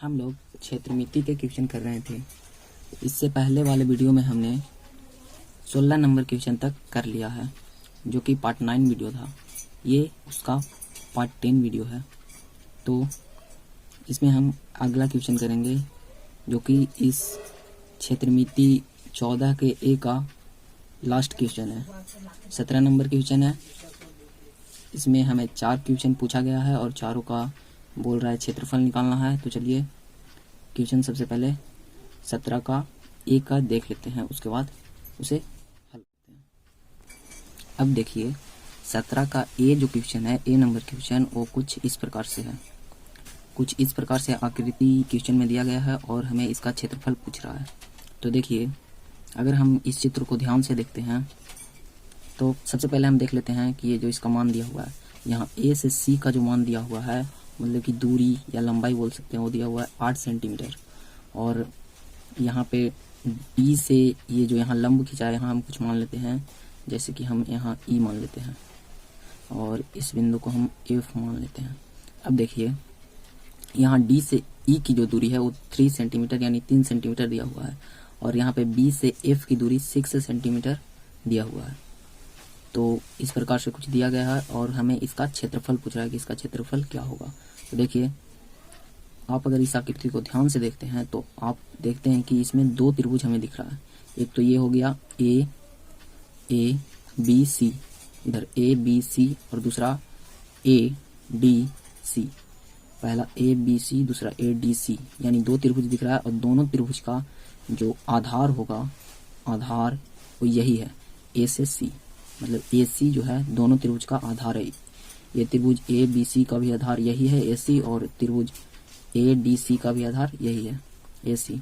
हम लोग क्षेत्र मिति के क्वेश्चन कर रहे थे। इससे पहले वाले वीडियो में हमने 16 नंबर क्वेश्चन तक कर लिया है, जो कि पार्ट 9 वीडियो था। ये उसका पार्ट 10 वीडियो है। तो इसमें हम अगला क्वेश्चन करेंगे, जो कि इस क्षेत्र मिति 14 के ए का लास्ट क्वेश्चन है। 17 नंबर क्वेश्चन है। इसमें हमें 4 क्वेश्चन पूछा गया है और चारों का बोल रहा है क्षेत्रफल निकालना है। तो चलिए क्वेश्चन सबसे पहले 17 का ए का देख लेते हैं, उसके बाद उसे हल करते हैं। अब देखिए 17 का ए जो क्वेश्चन है, ए नंबर क्वेश्चन, वो कुछ इस प्रकार से है। कुछ इस प्रकार से आकृति क्वेश्चन में दिया गया है और हमें इसका क्षेत्रफल पूछ रहा है। तो देखिए, अगर हम इस चित्र को ध्यान से देखते हैं तो सबसे पहले हम देख लेते हैं कि ये जो इसका मान दिया हुआ है, यहाँ ए से सी का जो मान दिया हुआ है, मतलब कि दूरी या लंबाई बोल सकते हैं, वो दिया हुआ है 8 सेंटीमीटर। और यहाँ पे बी से ये जो यहाँ लंब खिंचा है, यहाँ हम कुछ मान लेते हैं, जैसे कि हम यहाँ ई मान लेते हैं और इस बिंदु को हम एफ मान लेते हैं। अब देखिए, यहाँ डी से ई की जो दूरी है वो 3 सेंटीमीटर यानी 3 सेंटीमीटर दिया हुआ है, और यहाँ पे बी से एफ की दूरी 6 सेंटीमीटर दिया हुआ है। तो इस प्रकार से कुछ दिया गया है और हमें इसका क्षेत्रफल पूछ रहा है कि इसका क्षेत्रफल क्या होगा। तो देखिए, आप अगर इस आकृति को ध्यान से देखते हैं तो आप देखते हैं कि इसमें 2 त्रिभुज हमें दिख रहा है। एक तो ये हो गया ए बी सी, इधर ए बी सी, और दूसरा ए डी सी। पहला ए बी सी, दूसरा ए डी सी, यानी 2 त्रिभुज दिख रहा है। और दोनों त्रिभुज का जो आधार होगा, आधार वो यही है, ए से सी, मतलब ए सी जो है दोनों त्रिभुज का आधार है। ये त्रिभुज ए बी सी का भी आधार यही है, ए सी, और त्रिभुज ए डी सी का भी आधार यही है, ए सी।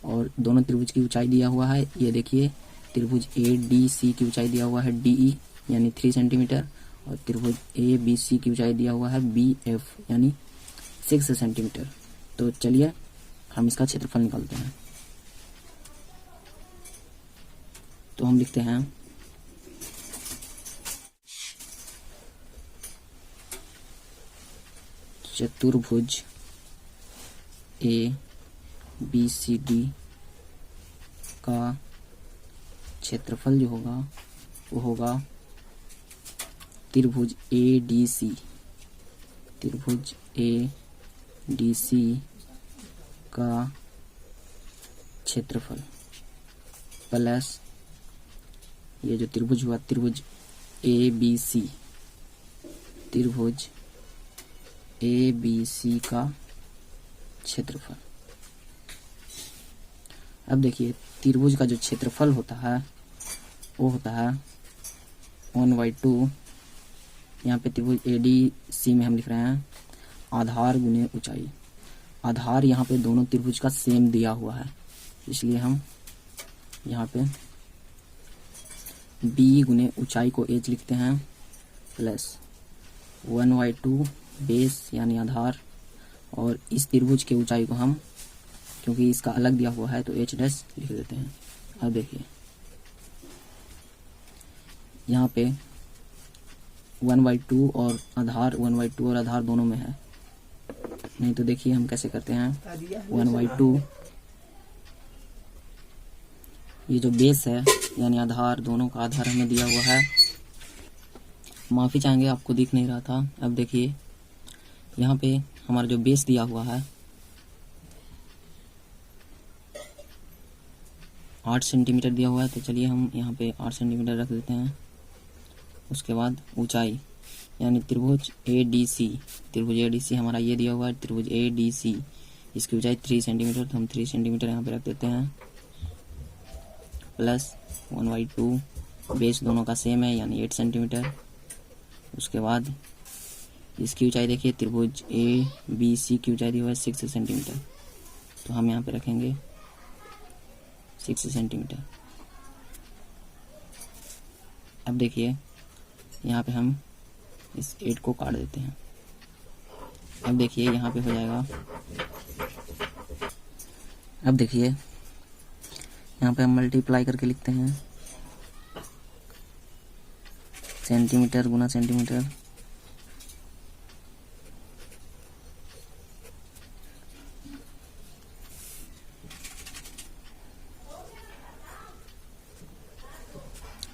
और दोनों त्रिभुज की ऊंचाई दिया हुआ है, ये देखिए, त्रिभुज ए डी सी की ऊंचाई दिया हुआ है डी ई यानी 3 सेंटीमीटर, और त्रिभुज ए बी सी की ऊंचाई दिया हुआ है बी एफ यानी 6 सेंटीमीटर। तो चलिए हम इसका क्षेत्रफल निकालते हैं। तो हम लिखते हैं चतुर्भुज ए बी सी डी का क्षेत्रफल जो होगा वो होगा त्रिभुज ए डी सी, त्रिभुज ए डी सी का क्षेत्रफल प्लस ये जो त्रिभुज हुआ त्रिभुज ए बी सी, त्रिभुज ए बी सी का क्षेत्रफल। अब देखिए, त्रिभुज का जो क्षेत्रफल होता है वो होता है 1/2। यहाँ पे त्रिभुज ए डी सी में हम लिख रहे हैं आधार गुने ऊंचाई। आधार यहाँ पे दोनों त्रिभुज का सेम दिया हुआ है, इसलिए हम यहाँ पे बी गुने ऊंचाई को एच लिखते हैं, प्लस 1/2 बेस यानी आधार, और इस त्रिभुज के ऊंचाई को हम, क्योंकि इसका अलग दिया हुआ है, तो एच डैश लिख देते हैं। अब देखिए, यहाँ पे 1/2 और आधार 1/2 और आधार दोनों में है। नहीं तो देखिए हम कैसे करते हैं, 1/2 ये जो बेस है यानी आधार, दोनों का आधार हमें दिया हुआ है। माफ़ी चाहेंगे, आपको दिख नहीं रहा था। अब देखिए, यहाँ पे हमारा जो बेस दिया हुआ है 8 सेंटीमीटर दिया हुआ है, तो चलिए हम यहाँ पे 8 सेंटीमीटर रख देते हैं। उसके बाद ऊंचाई यानी त्रिभुज ए डी सी, त्रिभुज ए डी सी हमारा ये दिया हुआ है, त्रिभुज ए डी सी, इसकी ऊंचाई 3 सेंटीमीटर, तो हम 3 सेंटीमीटर यहाँ पे रख देते हैं, प्लस 1/2 बेस दोनों का सेम है यानी 8 सेंटीमीटर। उसके बाद इसकी ऊंचाई देखिए, त्रिभुज ए बी सी की ऊंचाई दी हुआ है 6 सेंटीमीटर, तो हम यहाँ पे रखेंगे 6 सेंटीमीटर। अब देखिए, यहाँ पे हम इस 8 को काट देते हैं। अब देखिए यहाँ पे हो जाएगा, अब देखिए यहाँ पे हम मल्टीप्लाई करके लिखते हैं सेंटीमीटर गुना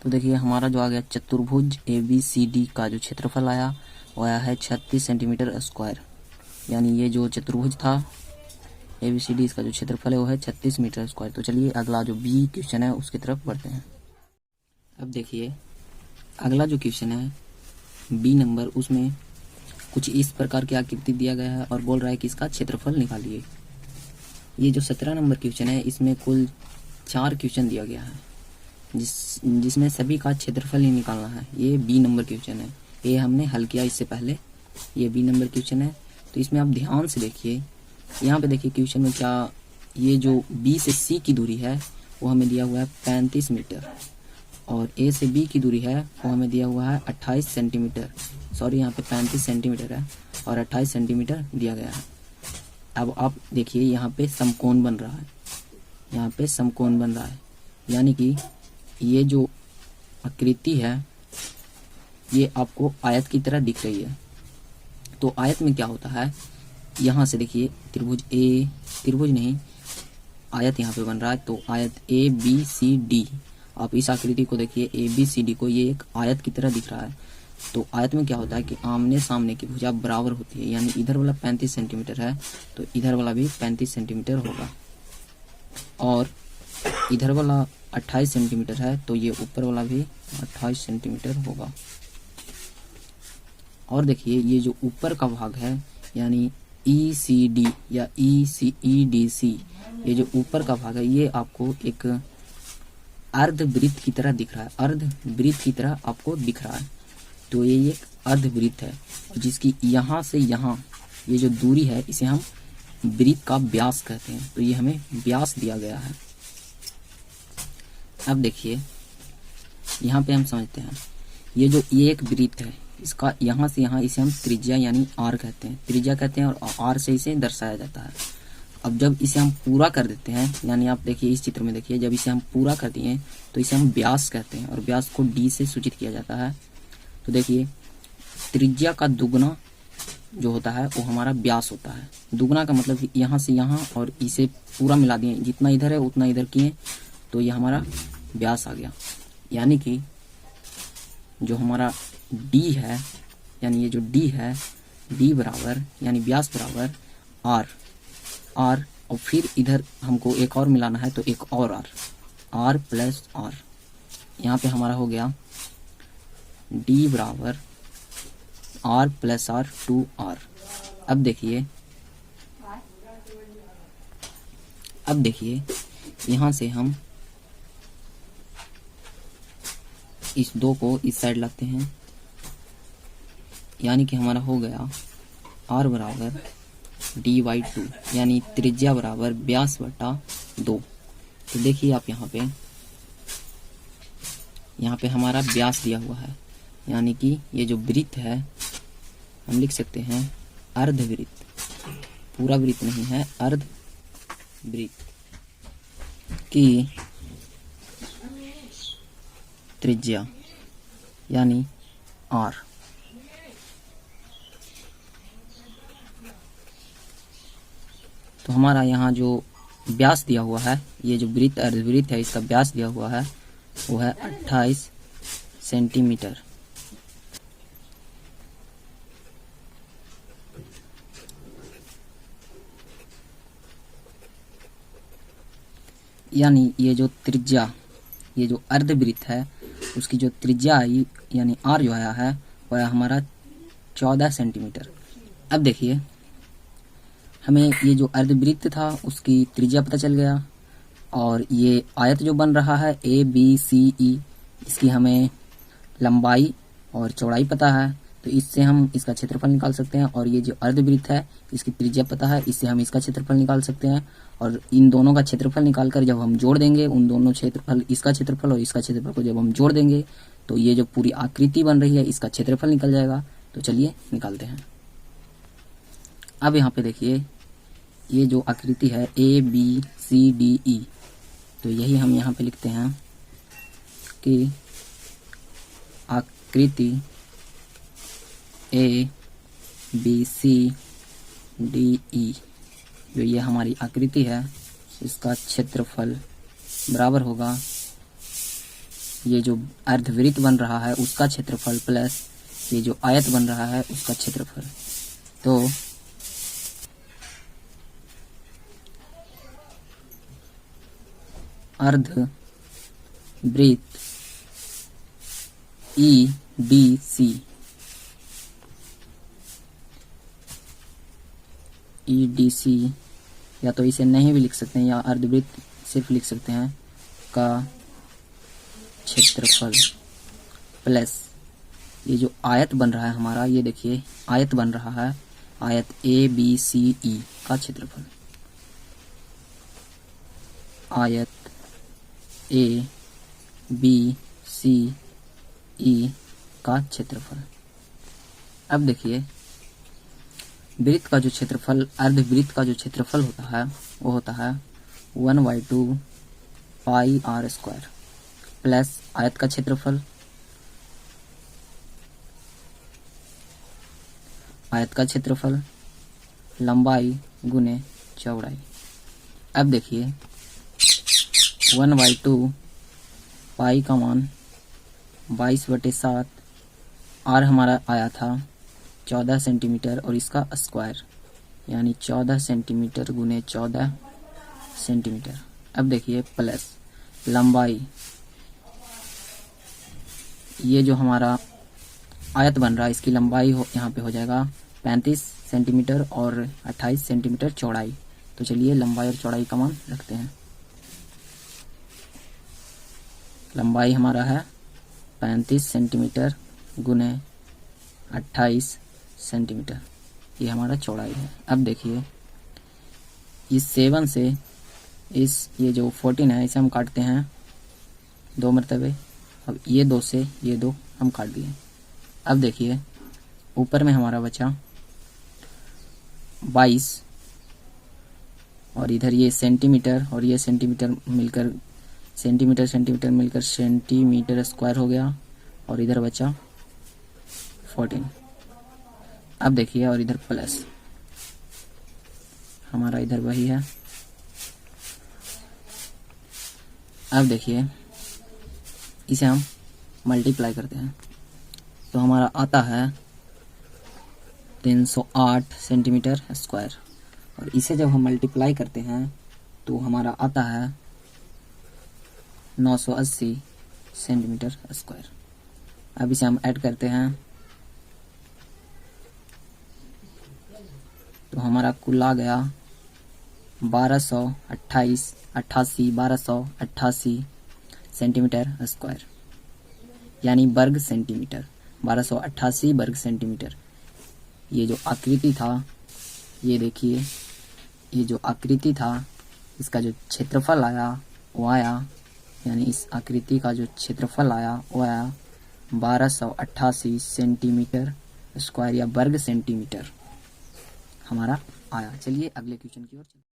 तो देखिए हमारा जो आ गया चतुर्भुज ABCD का जो क्षेत्रफल आया वो आया है 36 सेंटीमीटर स्क्वायर। यानी ये जो चतुर्भुज था ABCD, इसका जो क्षेत्रफल है वो है 36 मीटर स्क्वायर। तो चलिए अगला जो B क्वेश्चन है उसकी तरफ बढ़ते हैं। अब देखिए अगला जो क्वेश्चन है B नंबर, उसमें कुछ इस प्रकार की आकृति दिया गया है और बोल रहा है कि इसका क्षेत्रफल निकालिए। ये जो 17 नंबर क्वेश्चन है इसमें कुल 4 क्वेश्चन दिया गया है जिसमें सभी का क्षेत्रफल ही निकालना है। ये B नंबर क्वेश्चन है, ये हमने हल किया इससे पहले। ये B नंबर क्वेश्चन है, तो इसमें आप ध्यान से देखिए। यहाँ पे देखिए क्वेश्चन में क्या, ये जो B से C की दूरी है वो हमें दिया हुआ है 35 मीटर और A से B की दूरी है वो हमें दिया हुआ है 28 सेंटीमीटर। सॉरी, यहाँ पे 35 सेंटीमीटर है और 28 सेंटीमीटर दिया गया है। अब आप देखिए यहाँ पे समकोण बन रहा है, यहाँ पे समकोण बन रहा है, यानी कि ये जो आकृति है ये आपको आयत की तरह दिख रही है। तो आयत में क्या होता है, यहाँ से देखिए त्रिभुज नहीं, आयत यहाँ पे बन रहा है। तो आयत ABCD, आप इस आकृति को देखिए ABCD को, ये एक आयत की तरह दिख रहा है। तो आयत में क्या होता है कि आमने सामने की भुजा बराबर होती है, यानी इधर वाला 35 सेंटीमीटर है तो इधर वाला भी 35 सेंटीमीटर होगा, और इधर वाला 28 सेंटीमीटर है तो ये ऊपर वाला भी 28 सेंटीमीटर होगा। और देखिए ये जो ऊपर का भाग है यानी ECD या EDC, ये जो ऊपर का भाग है ये आपको एक अर्धवृत्त की तरह दिख रहा है, अर्धवृत्त की तरह आपको दिख रहा है। तो ये एक अर्धवृत्त है जिसकी यहाँ से यहाँ ये जो दूरी है इसे हम वृत्त का व्यास कहते हैं। तो ये हमें व्यास दिया गया है। अब देखिए यहाँ पे हम समझते हैं, ये जो ये एक वृत्त है, इसका यहाँ से यहाँ इसे हम त्रिज्या यानी R कहते हैं, त्रिज्या कहते हैं, और R से इसे दर्शाया जाता है। अब जब इसे हम पूरा कर देते हैं, यानी आप देखिए इस चित्र में देखिए, जब इसे हम पूरा कर दिए तो इसे हम व्यास कहते हैं और व्यास को D से सूचित किया जाता है। तो देखिए त्रिज्या का दुगना जो होता है वो हमारा व्यास होता है। दुगना का मतलब यहाँ से यहाँ और इसे पूरा मिला दिए, जितना इधर है उतना इधर किए तो ये हमारा व्यास आ गया। यानी कि जो हमारा D है, यानी ये जो D है, D बराबर यानी व्यास बराबर R, और फिर इधर हमको एक और मिलाना है तो एक और R प्लस R। यहाँ पे हमारा हो गया D बराबर R प्लस R 2R। अब देखिए यहाँ से हम इस 2 को इस साइड लाते हैं, यानी कि हमारा हो गया R बराबर D/2, यानी त्रिज्या बराबर व्यास बटा 2। तो देखिए आप यहाँ पे हमारा व्यास दिया हुआ है, यानी कि ये जो वृत्त है हम लिख सकते हैं अर्धवृत्त, पूरा वृत्त नहीं है, अर्धवृत्त की त्रिज्या यानी R। तो हमारा यहाँ जो व्यास दिया हुआ है, ये जो वृत्त अर्धवृत्त है इसका व्यास दिया हुआ है वो है 28 सेंटीमीटर। यानी ये जो त्रिज्या, ये जो अर्धवृत्त है उसकी जो त्रिज्या आई यानी R जो आया है वह हमारा 14 सेंटीमीटर। अब देखिए हमें ये जो अर्धवृत्त था उसकी त्रिज्या पता चल गया, और ये आयत जो बन रहा है ABCE, इसकी हमें लंबाई और चौड़ाई पता है, तो इससे हम इसका क्षेत्रफल निकाल सकते हैं। और ये जो अर्धवृत्त है इसकी त्रिज्या पता है, इससे हम इसका क्षेत्रफल निकाल सकते हैं। और इन दोनों का क्षेत्रफल निकालकर जब हम जोड़ देंगे, उन दोनों क्षेत्रफल, इसका क्षेत्रफल और इसका क्षेत्रफल को जब हम जोड़ देंगे तो ये जो पूरी आकृति बन रही है इसका क्षेत्रफल निकल जाएगा। तो चलिए निकालते हैं। अब यहाँ पे देखिए ये जो आकृति है ABCDE, तो यही हम यहाँ पे लिखते हैं कि आकृति ABCDE, जो ये हमारी आकृति है इसका क्षेत्रफल बराबर होगा ये जो अर्धवृत्त बन रहा है उसका क्षेत्रफल प्लस ये जो आयत बन रहा है उसका क्षेत्रफल। तो अर्धवृत्त EDC या तो इसे नहीं भी लिख सकते हैं या अर्धवृत्त सिर्फ लिख सकते हैं का क्षेत्रफल प्लस ये जो आयत बन रहा है हमारा, ये देखिए आयत बन रहा है, आयत ABCE का क्षेत्रफल, आयत ABCE का क्षेत्रफल। अब देखिए वृत्त का जो क्षेत्रफल, अर्धवृत्त का जो क्षेत्रफल होता है वो होता है 1/2 पाई r² प्लस आयत का क्षेत्रफल, आयत का क्षेत्रफल लंबाई गुने चौड़ाई। अब देखिए 1/2 पाई का मान 22/7, आर हमारा आया था 14 सेंटीमीटर और इसका स्क्वायर यानी 14 सेंटीमीटर गुने 14 सेंटीमीटर। अब देखिए प्लस लंबाई, ये जो हमारा आयत बन रहा है इसकी लंबाई यहाँ पे हो जाएगा 35 सेंटीमीटर और 28 सेंटीमीटर चौड़ाई। तो चलिए लंबाई और चौड़ाई का मान रखते हैं। लंबाई हमारा है 35 सेंटीमीटर गुने 28 सेंटीमीटर, ये हमारा चौड़ाई है। अब देखिए इस 7 से ये जो 14 है इसे हम काटते हैं 2 मरतबे। अब ये 2 से ये 2 हम काट दिए। अब देखिए ऊपर में हमारा बचा 22 और इधर ये सेंटीमीटर और ये सेंटीमीटर मिलकर सेंटीमीटर मिलकर सेंटीमीटर स्क्वायर हो गया और इधर बचा 14। अब देखिए और इधर प्लस हमारा इधर वही है। अब देखिए इसे हम मल्टीप्लाई करते हैं तो हमारा आता है 308 सेंटीमीटर स्क्वायर और इसे जब हम मल्टीप्लाई करते हैं तो हमारा आता है 980 सेंटीमीटर स्क्वायर। अब इसे हम ऐड करते हैं तो हमारा कुल आ गया 1288 सेंटीमीटर स्क्वायर यानी वर्ग सेंटीमीटर, 1288 वर्ग सेंटीमीटर। ये जो आकृति था, ये देखिए ये जो आकृति था इसका जो क्षेत्रफल आया वो आया, यानी इस आकृति का जो क्षेत्रफल आया वो आया 1288 सेंटीमीटर स्क्वायर या वर्ग सेंटीमीटर हमारा आया। चलिए अगले क्वेश्चन की ओर चलते हैं।